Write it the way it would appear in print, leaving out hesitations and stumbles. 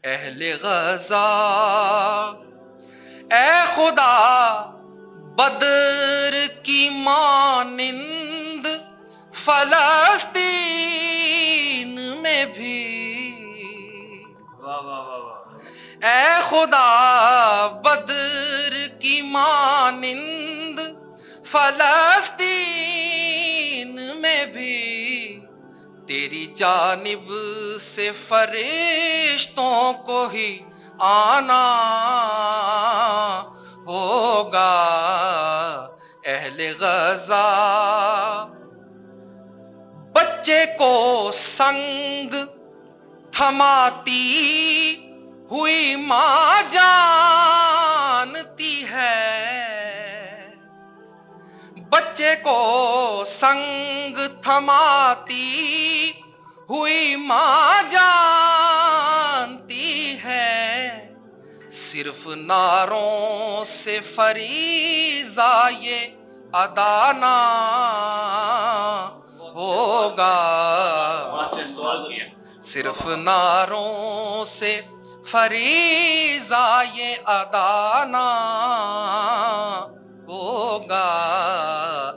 اہل غزہ، اے خدا بدر کی مانند فلسطین میں بھی، اے خدا بدر کی مانند فلسطین میں بھی تیری جانب سے فرشتوں کو ہی آنا ہوگا۔ اہل غزہ، بچے کو سنگ تھماتی ہوئی ماں جانتی ہے، بچے کو سنگ تھماتی ہوئی ماں جانتی ہے، صرف نعروں سے فریضہ یہ ادا نہ ہوگا، صرف نعروں سے فریضہ یہ ادا نہ